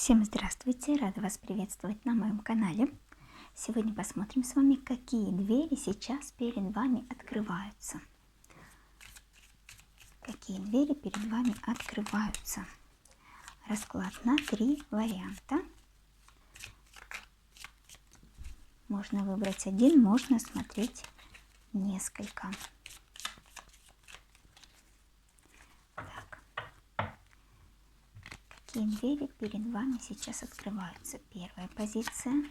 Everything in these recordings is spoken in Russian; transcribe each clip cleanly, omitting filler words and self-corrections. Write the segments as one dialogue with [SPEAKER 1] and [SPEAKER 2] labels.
[SPEAKER 1] Всем здравствуйте! Рада вас приветствовать на моем канале. Сегодня посмотрим с вами, какие двери сейчас перед вами открываются. Какие двери перед вами открываются. Расклад на 3 варианта. Можно выбрать один, можно смотреть несколько. Какие двери перед вами сейчас открываются? Первая позиция.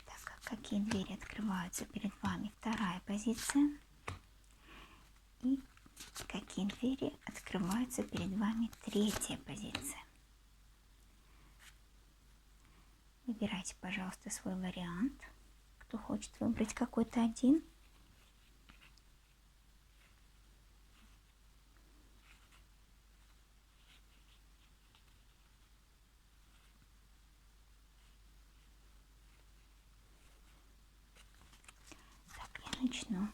[SPEAKER 1] Так, какие двери открываются перед вами? Вторая позиция. И какие двери открываются перед вами? Третья позиция. Выбирайте, пожалуйста, свой вариант. Кто хочет выбрать какой-то один. Так, я начну.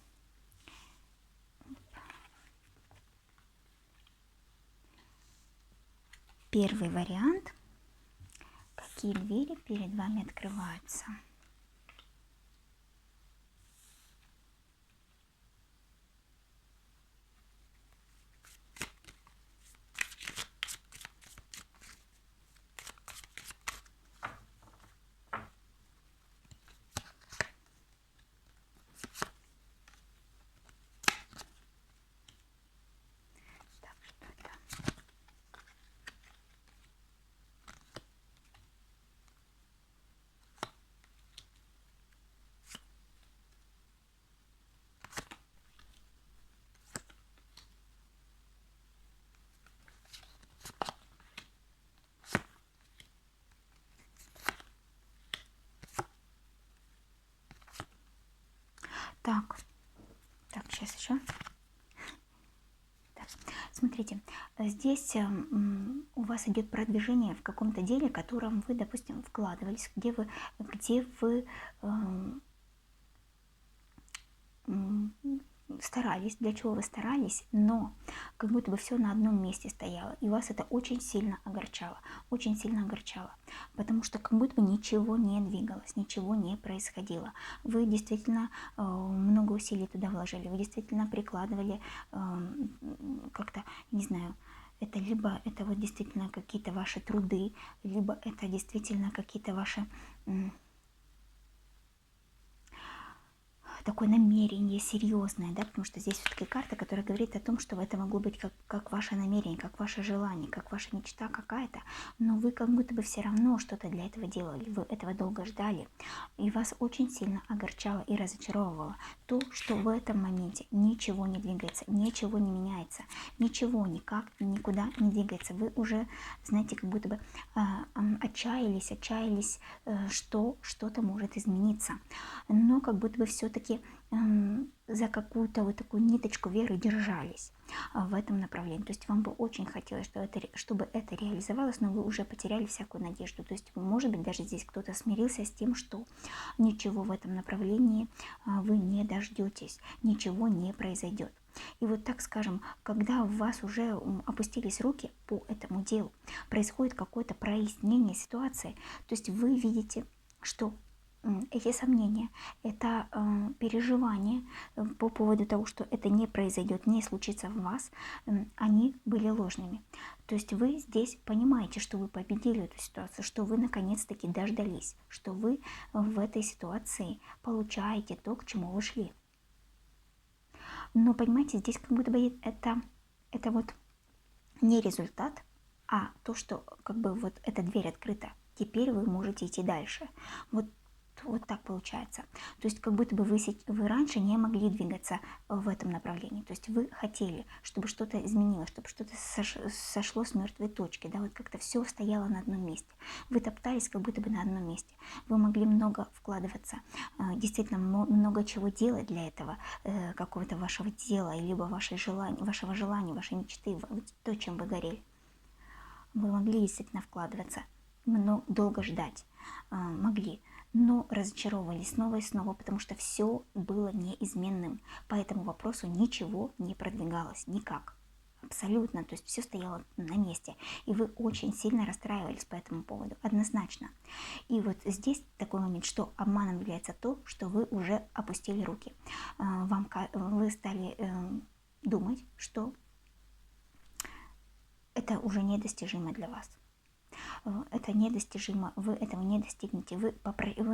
[SPEAKER 1] Первый вариант. Какие двери перед вами открываются? Так, что это? Так, сейчас еще. Так, смотрите, здесь у вас идет продвижение в каком-то деле, в котором вы, допустим, вкладывались, где вы старались, для чего вы старались, но как будто бы все на одном месте стояло, и вас это очень сильно огорчало, потому что как будто бы ничего не двигалось, ничего не происходило. Вы действительно много усилий туда вложили, вы действительно прикладывали как-то, не знаю, это либо это вот действительно какие-то ваши труды, либо это действительно какие-то ваши такое намерение серьезное, да, потому что здесь все-таки карта, которая говорит о том, что это могло быть как ваше намерение, как ваше желание, как ваша мечта какая-то, но вы как будто бы все равно что-то для этого делали, вы этого долго ждали, и вас очень сильно огорчало и разочаровывало то, что в этом моменте ничего не двигается, ничего не меняется, ничего никак никуда не двигается. Вы уже, знаете, как будто бы отчаялись, что что-то может измениться, но как будто бы все-таки за какую-то вот такую ниточку веры держались в этом направлении. То есть вам бы очень хотелось, чтобы это реализовалось, но вы уже потеряли всякую надежду. То есть, может быть, даже здесь кто-то смирился с тем, что ничего в этом направлении вы не дождетесь, ничего не произойдет. И вот так скажем, когда у вас уже опустились руки по этому делу, происходит какое-то прояснение ситуации, то есть вы видите, что эти сомнения, это переживания по поводу того, что это не произойдет, не случится в вас, они были ложными. То есть вы здесь понимаете, что вы победили эту ситуацию, что вы наконец-таки дождались, что вы в этой ситуации получаете то, к чему вы шли. Но понимаете, здесь как будто бы это вот не результат, а то, что как бы вот эта дверь открыта. Теперь вы можете идти дальше. Вот так получается. То есть как будто бы вы раньше не могли двигаться в этом направлении. То есть вы хотели, чтобы что-то изменилось, чтобы что-то сошло с мертвой точки. Да, вот как-то все стояло на одном месте. Вы топтались как будто бы на одном месте. Вы могли много вкладываться, действительно много чего делать для этого, какого-то вашего дела, либо вашего желания, вашей мечты, то, чем вы горели. Вы могли действительно вкладываться, но долго ждать могли, но разочаровывались снова и снова, потому что все было неизменным. По этому вопросу ничего не продвигалось, никак, абсолютно, то есть все стояло на месте, и вы очень сильно расстраивались по этому поводу, однозначно. И вот здесь такой момент, что обманом является то, что вы уже опустили руки. Вы стали думать, что это уже недостижимо для вас. Это недостижимо, вы этого не достигнете. Вы,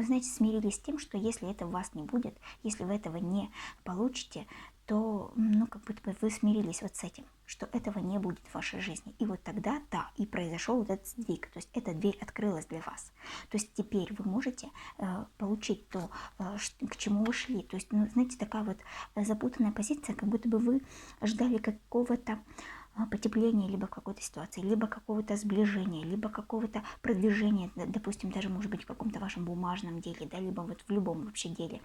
[SPEAKER 1] знаете, смирились с тем, что если это у вас не будет, если вы этого не получите, то, как будто бы вы смирились вот с этим, что этого не будет в вашей жизни. И вот тогда, да, и произошел вот этот сдвиг, то есть эта дверь открылась для вас. То есть теперь вы можете получить то, к чему вы шли. То есть, знаете, такая вот запутанная позиция, как будто бы вы ждали какого-то потепления либо какой-то ситуации, либо какого-то сближения, либо какого-то продвижения, допустим, даже, может быть, в каком-то вашем бумажном деле, да, либо вот в любом вообще деле.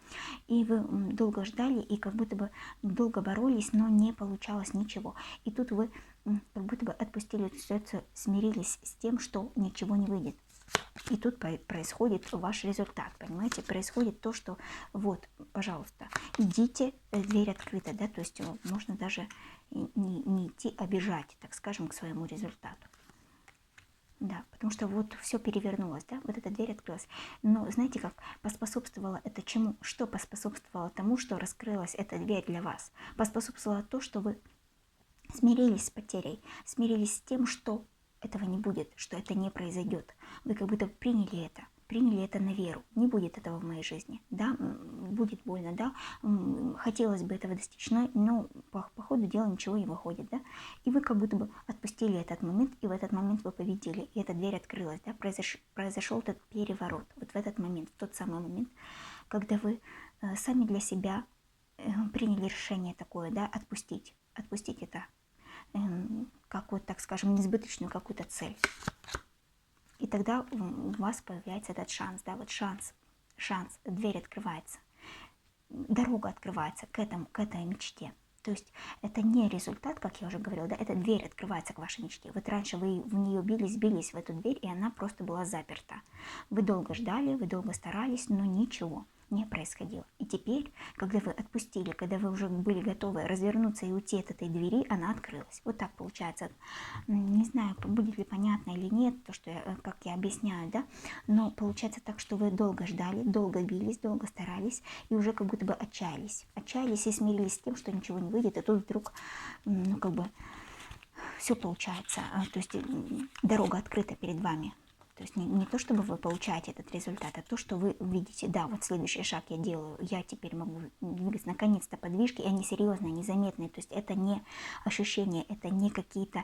[SPEAKER 1] И вы долго ждали, и как будто бы долго боролись, но не получалось ничего. И тут вы как будто бы отпустили эту ситуацию, смирились с тем, что ничего не выйдет. И тут происходит ваш результат, понимаете? Происходит то, что вот, пожалуйста, идите, дверь открыта, да, то есть можно даже не идти, а бежать, так скажем, к своему результату. Да, потому что вот все перевернулось, да, вот эта дверь открылась. Но знаете, как поспособствовало это чему? Что поспособствовало тому, что раскрылась эта дверь для вас? Поспособствовало то, что вы смирились с потерей, смирились с тем, что этого не будет, что это не произойдет. Вы как будто приняли это на веру. Не будет этого в моей жизни, да, будет больно, да, хотелось бы этого достичь, но по ходу дела ничего не выходит, да, и вы как будто бы отпустили этот момент, и в этот момент вы победили, и эта дверь открылась, да, произошел этот переворот, вот в этот момент, в тот самый момент, когда вы сами для себя приняли решение такое, да, отпустить это, как вот, так скажем, несбыточную какую-то цель. И тогда у вас появляется этот шанс, да, вот шанс, дверь открывается, дорога открывается к этой мечте. То есть это не результат, как я уже говорила, да, это дверь открывается к вашей мечте. Вот раньше вы в нее бились в эту дверь, и она просто была заперта. Вы долго ждали, вы долго старались, но ничего не происходило. И теперь, когда вы отпустили, когда вы уже были готовы развернуться и уйти от этой двери, она открылась. Вот так получается. Не знаю, будет ли понятно или нет, то, что как я объясняю, да, но получается так, что вы долго ждали, долго бились, долго старались, и уже как будто бы отчаялись и смирились с тем, что ничего не выйдет, и тут вдруг, как бы, все получается, то есть дорога открыта перед вами. То есть не то, чтобы вы получаете этот результат, а то, что вы видите, да, вот следующий шаг я делаю, я теперь могу двигаться, наконец-то подвижки, и они серьезные, они заметные, то есть это не ощущения, это не какие-то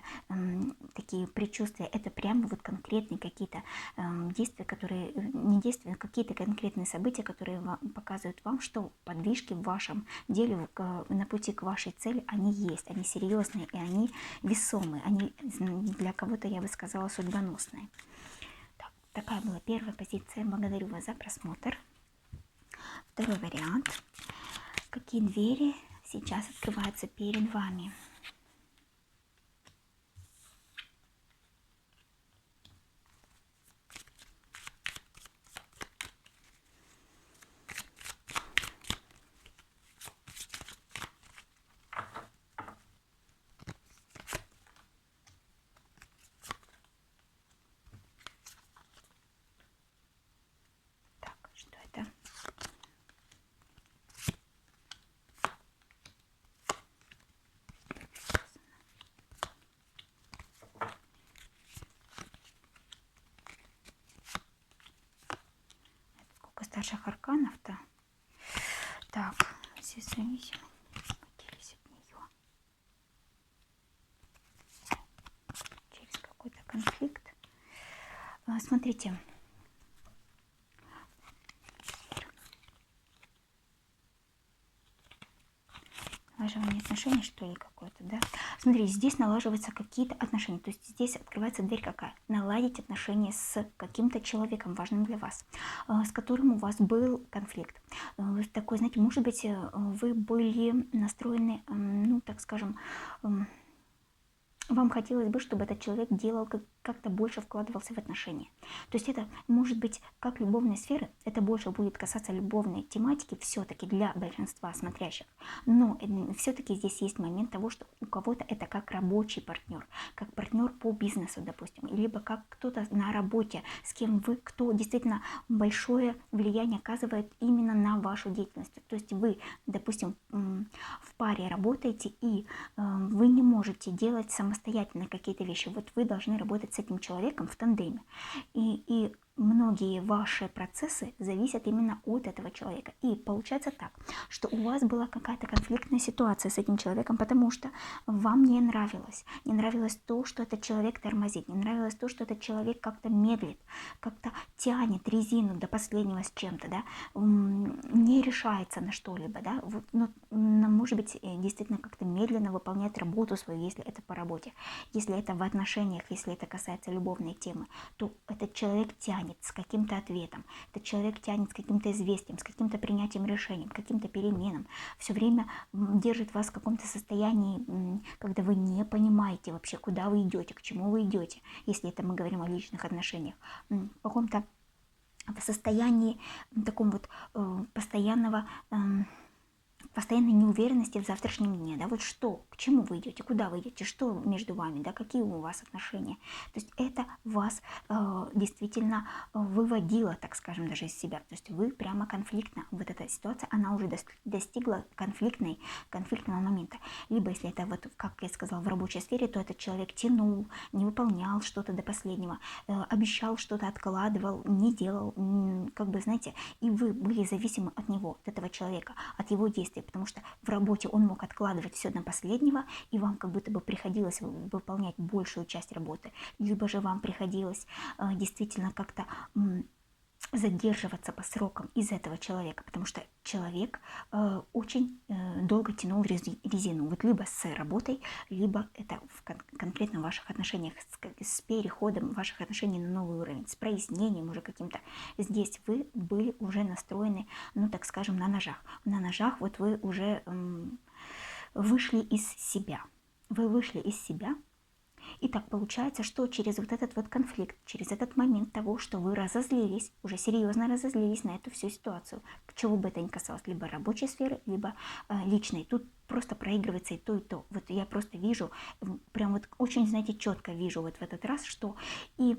[SPEAKER 1] такие предчувствия, это прямо вот конкретные какие-то действия, которые, не действия, а какие-то конкретные события, которые показывают вам, что подвижки в вашем деле, на пути к вашей цели, они есть, они серьезные, и они весомые, они для кого-то, я бы сказала, судьбоносные. Такая была первая позиция. Благодарю вас за просмотр. Второй вариант. Какие двери сейчас открываются перед вами? Старших арканов-то. Так, все зависимо. Поделись от нее. Через какой-то конфликт. Смотрите. Налаживание отношений, что ли, какое-то, да? Смотрите, здесь налаживаются какие-то отношения. То есть здесь открывается дверь какая? Наладить отношения с каким-то человеком, важным для вас, с которым у вас был конфликт. Такой, знаете, может быть, вы были настроены, так скажем, вам хотелось бы, чтобы этот человек делал как-то больше вкладывался в отношения. То есть это может быть как любовной сферы, это больше будет касаться любовной тематики все-таки для большинства смотрящих. Но все-таки здесь есть момент того, что у кого-то это как рабочий партнер, как партнер по бизнесу, допустим, либо как кто-то на работе, с кем вы, кто действительно большое влияние оказывает именно на вашу деятельность. То есть вы, допустим, в паре работаете, и вы не можете делать самостоятельно какие-то вещи. Вот вы должны работать с этим человеком в тандеме. И многие ваши процессы зависят именно от этого человека. И получается так, что у вас была какая-то конфликтная ситуация с этим человеком, потому что вам не нравилось то, что этот человек тормозит, не нравилось то, что этот человек как-то медлит, как-то тянет резину до последнего с чем-то, да, не решается на что-либо, да, вот, может быть, действительно как-то медленно выполняет работу свою, если это по работе, если это в отношениях, если это касается любовной темы, то этот человек тянет с каким-то ответом, этот человек тянет с каким-то известием, с каким-то принятием решений, каким-то переменам, все время держит вас в каком-то состоянии, когда вы не понимаете вообще, куда вы идете, к чему вы идете, если это мы говорим о личных отношениях, в каком-то состоянии таком вот постоянной неуверенности в завтрашнем дне, да, вот что, к чему вы идете, куда вы идете, что между вами, да, какие у вас отношения. То есть это вас действительно выводило, так скажем, даже из себя. То есть вы прямо конфликтно, вот эта ситуация, она уже достигла конфликтного момента. Либо если это вот, как я сказала, в рабочей сфере, то этот человек тянул, не выполнял что-то до последнего, обещал что-то, откладывал, не делал, как бы, знаете, и вы были зависимы от него, от этого человека, от его действий, потому что в работе он мог откладывать все до последнего, и вам как будто бы приходилось выполнять большую часть работы, либо же вам приходилось действительно как-то задерживаться по срокам из этого человека, потому что человек очень долго тянул резину, вот либо с работой, либо это конкретно в ваших отношениях, с переходом ваших отношений на новый уровень, с прояснением уже каким-то. Здесь вы были уже настроены, так скажем, на ножах. На ножах вот вы уже вышли из себя. Вы вышли из себя. И так получается, что через вот этот вот конфликт, через этот момент того, что вы разозлились, уже серьезно разозлились на эту всю ситуацию, к чему бы это ни касалось, либо рабочей сферы, либо личной. Тут просто проигрывается и то, и то. Вот я просто вижу, прям вот очень, знаете, четко вижу вот в этот раз, что и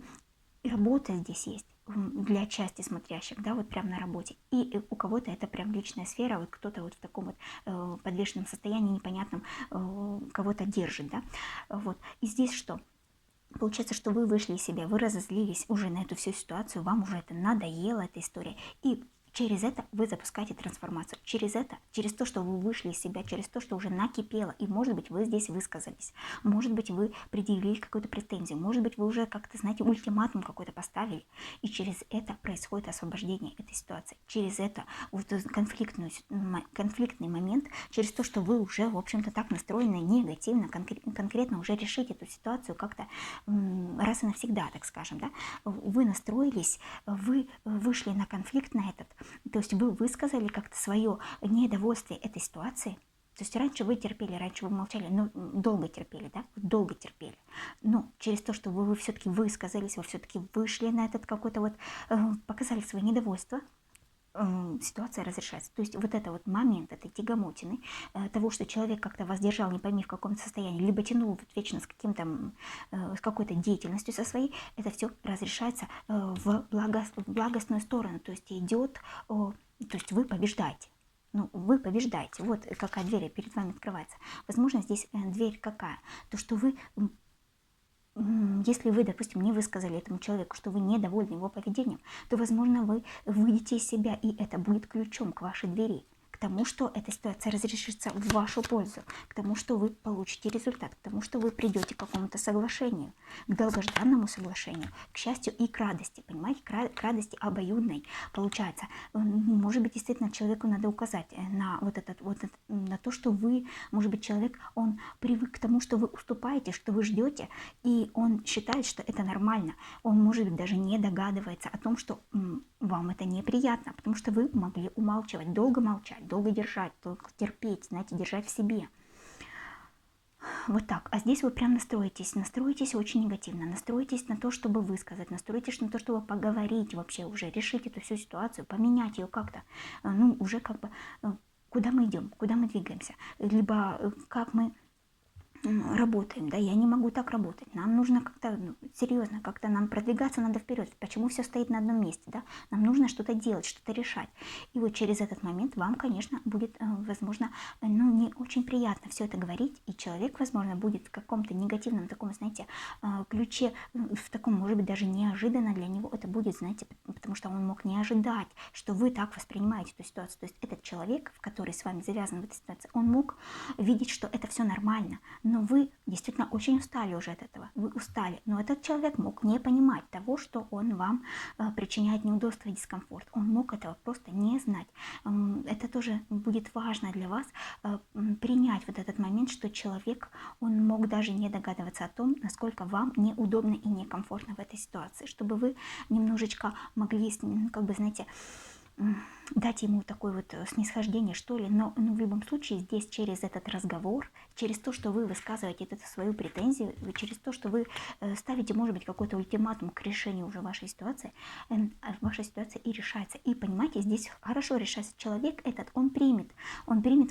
[SPEAKER 1] работа здесь есть для части смотрящих, да, вот прям на работе. И у кого-то это прям личная сфера, вот кто-то вот в таком вот подвешенном состоянии непонятном кого-то держит, да, вот. И здесь что? Получается, что вы вышли из себя, вы разозлились уже на эту всю ситуацию, вам уже это надоела, эта история, и через это вы запускаете трансформацию. Через это, через то, что вы вышли из себя, через то, что уже накипело, и, может быть, вы здесь высказались, может быть, вы предъявили какую-то претензию, может быть, вы уже как-то, знаете, ультиматум какой-то поставили, и через это происходит освобождение этой ситуации. Через это вот конфликтный момент, через то, что вы уже, в общем-то, так настроены негативно, конкретно уже решить эту ситуацию как-то раз и навсегда, так скажем, да, вы настроились, вы вышли на конфликт на этот, то есть вы высказали как-то свое недовольствие этой ситуации. То есть раньше вы терпели, раньше вы молчали, но долго терпели, да, долго терпели. Но через то, что вы все-таки высказались, вы все-таки вышли на этот какой-то вот, показали свое недовольство, ситуация разрешается. То есть вот это вот момент этой тягомотины, того, что человек как-то вас держал, не пойми в каком состоянии, либо тянул вот вечно с каким-то, с какой-то деятельностью со своей, это все разрешается в благостную сторону, то есть идет, то есть вы побеждаете. Вы побеждаете. Вот какая дверь перед вами открывается. Возможно, здесь дверь какая? То, что вы, если вы, допустим, не высказали этому человеку, что вы недовольны его поведением, то, возможно, вы выйдете из себя, и это будет ключом к вашей двери, к тому, что эта ситуация разрешится в вашу пользу, к тому, что вы получите результат, к тому, что вы придете к какому-то соглашению, к долгожданному соглашению, к счастью и к радости, понимаете, к радости обоюдной. Получается, может быть, действительно человеку надо указать на на то, что вы, может быть, человек, он привык к тому, что вы уступаете, что вы ждете, и он считает, что это нормально. Он, может быть, даже не догадывается о том, что вам это неприятно, потому что вы могли умалчивать, долго молчать, долго держать, долго терпеть, знаете, держать в себе. Вот так. А здесь вы прям настроитесь очень негативно, настроитесь на то, чтобы высказать, настроитесь на то, чтобы поговорить вообще уже, решить эту всю ситуацию, поменять ее как-то, ну, уже как бы, куда мы идем, куда мы двигаемся, либо как мы работаем, да, я не могу так работать, нам нужно как-то серьезно, как-то нам продвигаться надо вперед, почему все стоит на одном месте, да, нам нужно что-то делать, что-то решать, и вот через этот момент вам, конечно, будет, возможно, ну, не очень приятно все это говорить, и человек, возможно, будет в каком-то негативном таком, знаете, ключе, в таком, может быть, даже неожиданно для него это будет, знаете, потому что он мог не ожидать, что вы так воспринимаете эту ситуацию, то есть этот человек, в который с вами завязан в этой ситуации, он мог видеть, что это все нормально, но вы действительно очень устали уже от этого, вы устали, но этот человек мог не понимать того, что он вам причиняет неудобство и дискомфорт, он мог этого просто не знать. Это тоже будет важно для вас, принять вот этот момент, что человек, он мог даже не догадываться о том, насколько вам неудобно и некомфортно в этой ситуации, чтобы вы немножечко могли, как бы, знаете, дать ему такое вот снисхождение, что ли, но в любом случае здесь через этот разговор, через то, что вы высказываете эту свою претензию, через то, что вы ставите, может быть, какой-то ультиматум к решению уже вашей ситуации и решается. И понимаете, здесь хорошо решается человек этот, он примет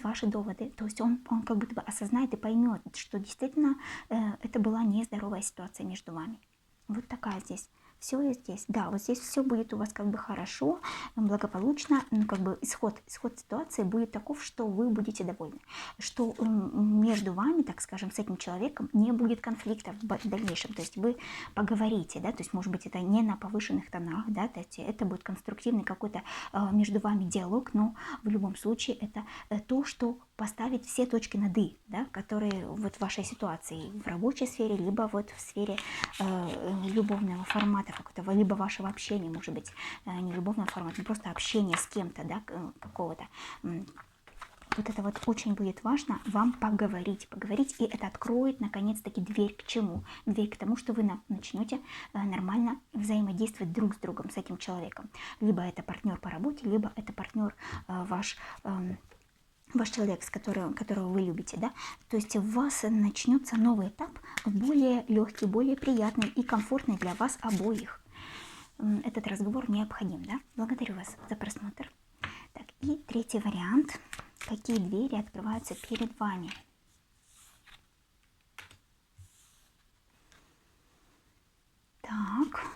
[SPEAKER 1] ваши доводы, то есть он как будто бы осознает и поймет, что действительно это была нездоровая ситуация между вами. Вот такая здесь. Все здесь, да, вот здесь все будет у вас как бы хорошо, благополучно, как бы исход ситуации будет таков, что вы будете довольны, что между вами, так скажем, с этим человеком не будет конфликта в дальнейшем, то есть вы поговорите, да, то есть, может быть, это не на повышенных тонах, да, то есть это будет конструктивный какой-то между вами диалог, но в любом случае это то, что поставить все точки над «и», да, которые вот в вашей ситуации в рабочей сфере, либо вот в сфере любовного формата какого-то, либо вашего общения, может быть, не любовного формата, но просто общения с кем-то, да, какого-то. Вот это вот очень будет важно вам поговорить, и это откроет наконец-таки дверь к чему? Дверь к тому, что вы начнете нормально взаимодействовать друг с другом, с этим человеком. Либо это партнер по работе, либо это партнер ваш человек, которого вы любите, да, то есть у вас начнется новый этап, более легкий, более приятный и комфортный для вас обоих. Этот разговор необходим, да. Благодарю вас за просмотр. Так, и третий вариант. Какие двери открываются перед вами? Так.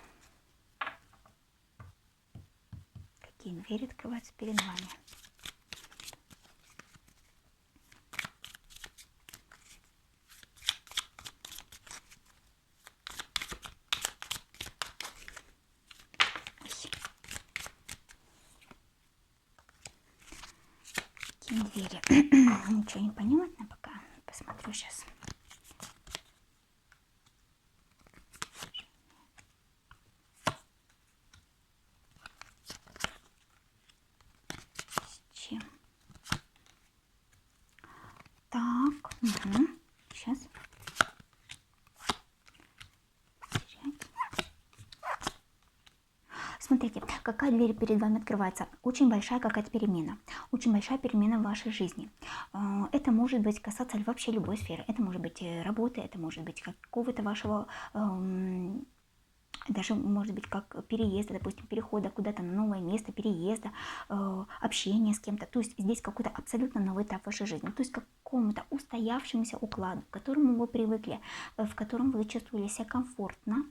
[SPEAKER 1] Какие двери открываются перед вами? Двери. Ничего не понятно пока. Посмотрю сейчас. С чем? Так. Угу. Сейчас. Смотрите, какая дверь перед вами открывается. Очень большая какая-то перемена. Очень большая перемена в вашей жизни. Это может быть касаться вообще любой сферы. Это может быть работы, это может быть какого-то вашего... даже, может быть, как переезда, допустим, перехода куда-то на новое место, переезда, общения с кем-то. То есть здесь какой-то абсолютно новый этап вашей жизни. То есть какому-то устоявшемуся укладу, к которому вы привыкли, в котором вы чувствовали себя комфортно,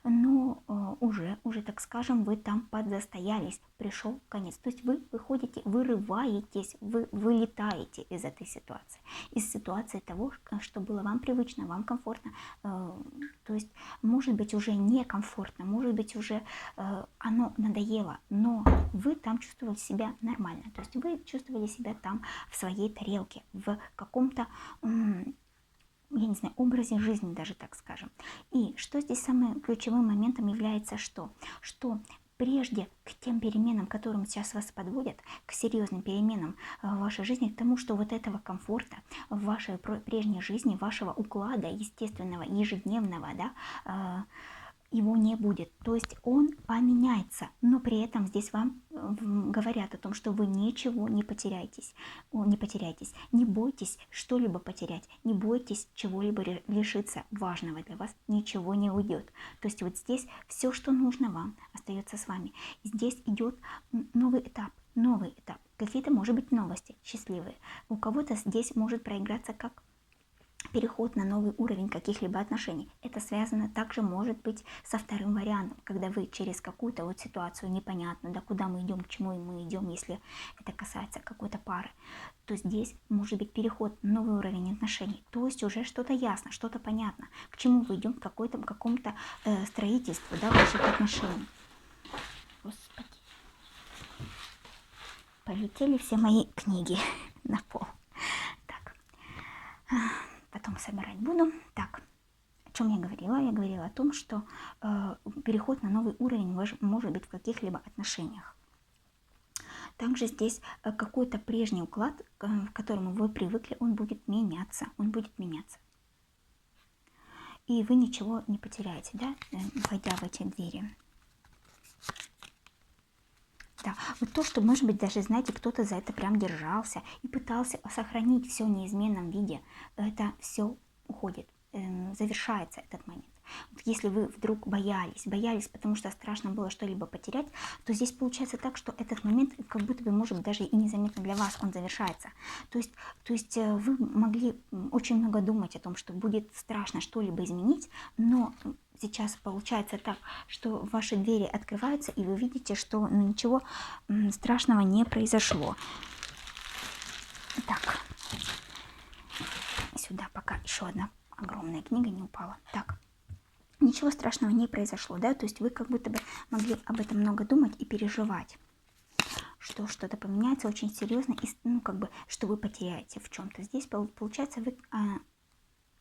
[SPEAKER 1] но уже, так скажем, вы там подзастоялись, пришел конец. То есть вы выходите, вырываетесь, вы вылетаете из этой ситуации. Из ситуации того, что было вам привычно, вам комфортно. То есть, может быть, уже некомфортно, может быть, уже оно надоело, но вы там чувствовали себя нормально. То есть вы чувствовали себя там в своей тарелке, в каком-то, я не знаю, образе жизни даже, так скажем. И что здесь самым ключевым моментом является что? Что прежде к тем переменам, которым сейчас вас подводят, к серьезным переменам в вашей жизни, к тому, что вот этого комфорта в вашей прежней жизни, вашего уклада естественного, ежедневного, да, его не будет. То есть он поменяется, но при этом здесь вам говорят о том, что вы ничего не потеряетесь, не бойтесь что-либо потерять, не бойтесь чего-либо лишиться важного для вас, ничего не уйдет. То есть вот здесь все, что нужно вам, остается с вами. Здесь идет новый этап. Какие-то, может быть, новости счастливые. У кого-то здесь может проиграться как переход на новый уровень каких-либо отношений. Это связано также, может быть, со вторым вариантом, когда вы через какую-то вот ситуацию непонятную, да, куда мы идем, к чему мы идем, если это касается какой-то пары, то здесь может быть переход на новый уровень отношений. То есть уже что-то ясно, что-то понятно, к чему вы идем, к какому-то строительству, да, ваших отношений. Господи. Полетели все мои книги на пол. Так. Потом собирать буду. Так, о чем я говорила? Я говорила о том, что переход на новый уровень может быть в каких-либо отношениях. Также здесь какой-то прежний уклад, к которому вы привыкли, он будет меняться. И вы ничего не потеряете, да, войдя в эти двери. Да, вот то, что, может быть, даже, знаете, кто-то за это прям держался и пытался сохранить все в неизменном виде, это все уходит, завершается этот момент. Вот если вы вдруг боялись, потому что страшно было что-либо потерять, то здесь получается так, что этот момент как будто бы, может быть, даже и незаметно для вас он завершается. То есть вы могли очень много думать о том, что будет страшно что-либо изменить, но сейчас получается так, что ваши двери открываются, и вы видите, что ничего страшного не произошло. Так, сюда пока еще одна огромная книга не упала. Так, ничего страшного не произошло, да, то есть вы как будто бы могли об этом много думать и переживать, что что-то поменяется очень серьезно, и, ну, как бы, что вы потеряете в чем-то. Здесь, получается, вы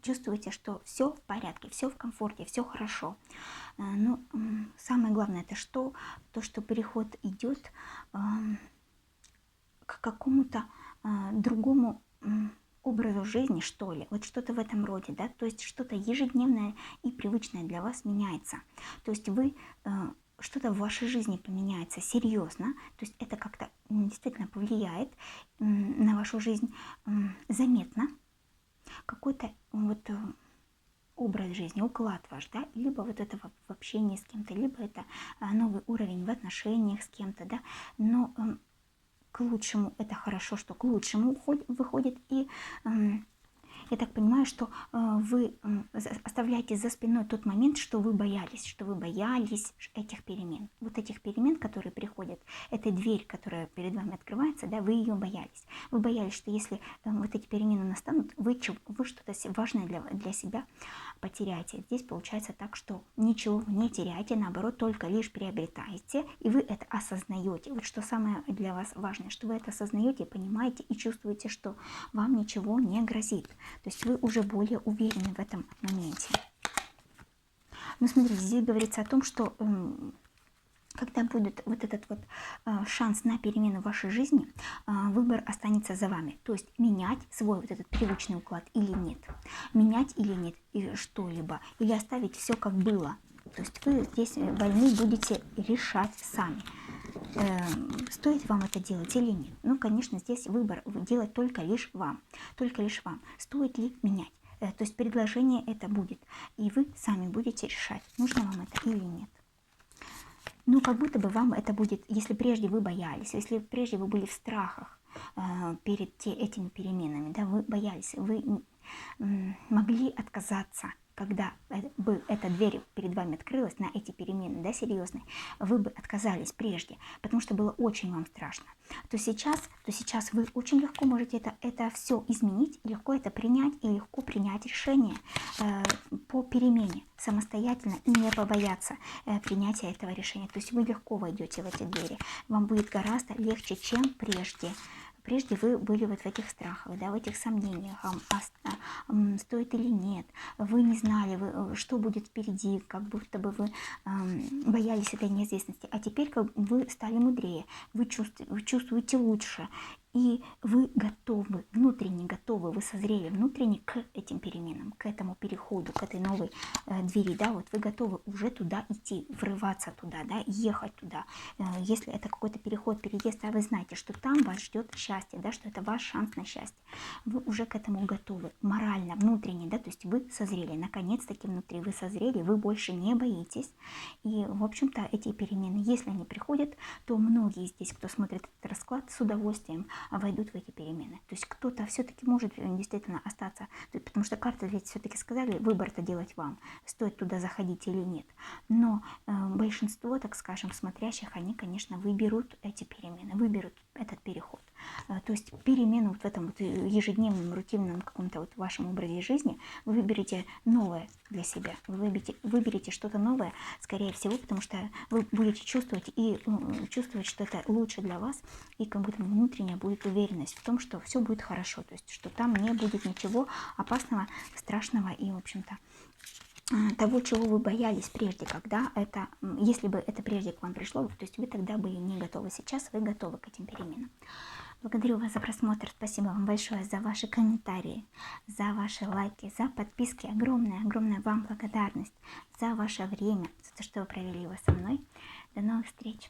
[SPEAKER 1] чувствуете, что все в порядке, все в комфорте, все хорошо. Но самое главное, это то, что переход идет к какому-то другому образу жизни, что ли, вот что-то в этом роде, да, то есть что-то ежедневное и привычное для вас меняется. То есть вы что-то в вашей жизни поменяется серьезно, то есть это как-то действительно повлияет на вашу жизнь заметно. Какой-то вот образ жизни, уклад ваш, да, либо вот это в общении с кем-то, либо это новый уровень в отношениях с кем-то, да, но к лучшему, это хорошо, что к лучшему выходит, и я так понимаю, что вы оставляете за спиной тот момент, что вы боялись этих перемен. Вот этих перемен, которые приходят, этой дверь, которая перед вами открывается, да, вы ее боялись. Вы боялись, что если вот эти перемены настанут, вы что-то важное для себя потеряете. Здесь получается так, что ничего не теряете, наоборот, только лишь приобретаете, и вы это осознаете. Вот что самое для вас важное, что вы это осознаете, понимаете и чувствуете, что вам ничего не грозит. То есть вы уже более уверены в этом моменте. Но смотрите, здесь говорится о том, что когда будет вот этот вот шанс на перемену в вашей жизни, выбор останется за вами. То есть менять свой вот этот привычный уклад или нет. Менять или нет и что-либо. Или оставить все как было. То есть вы здесь вольны будете решать сами. Стоит вам это делать или нет. Ну, конечно, здесь выбор делать только лишь вам. Стоит ли менять. То есть предложение это будет. И вы сами будете решать, нужно вам это или нет. Ну, как будто бы вам это будет, если прежде вы боялись, если прежде вы были в страхах перед этими переменами, да, вы боялись, вы могли отказаться, когда бы эта дверь перед вами открылась на эти перемены, да, серьезные, вы бы отказались прежде, потому что было очень вам страшно. То сейчас вы очень легко можете это все изменить, легко это принять и легко принять решение по перемене самостоятельно и не побояться принятия этого решения. То есть вы легко войдете в эти двери, вам будет гораздо легче, чем прежде. Прежде вы были вот в этих страхах, да, в этих сомнениях, стоит или нет. Вы не знали, что будет впереди, как будто бы вы боялись этой неизвестности. А теперь как вы стали мудрее, вы чувствуете лучше. и вы готовы, внутренне готовы, вы созрели внутренне к этим переменам, к этому переходу, к этой новой двери, да, вот вы готовы уже туда идти, врываться туда, да, ехать туда. Если это какой-то переход, переезд, а вы знаете, что там вас ждет счастье, да, что это ваш шанс на счастье. Вы уже к этому готовы, морально, внутренне, да, то есть вы созрели, наконец-таки внутри вы созрели, вы больше не боитесь. И, в общем-то, эти перемены, если они приходят, то многие здесь, кто смотрит этот расклад, с удовольствием войдут в эти перемены. То есть кто-то все-таки может действительно остаться, потому что карты ведь все-таки сказали, выбор-то делать вам, стоит туда заходить или нет. Но большинство, так скажем, смотрящих, они, конечно, выберут эти перемены, выберут этот переход. То есть перемену вот в этом вот ежедневном, рутинном каком-то вот вашем образе жизни вы выберете новое для себя, вы выберете что-то новое, скорее всего, потому что вы будете чувствовать и чувствовать, что это лучше для вас, и как будто внутренняя будет уверенность в том, что все будет хорошо, то есть что там не будет ничего опасного, страшного и, в общем-то, того, чего вы боялись прежде, когда это, если бы это прежде к вам пришло, то есть вы тогда были не готовы. Сейчас вы готовы к этим переменам. Благодарю вас за просмотр. Спасибо вам большое за ваши комментарии, за ваши лайки, за подписки. Огромная вам благодарность за ваше время, за то, что вы провели его со мной. До новых встреч!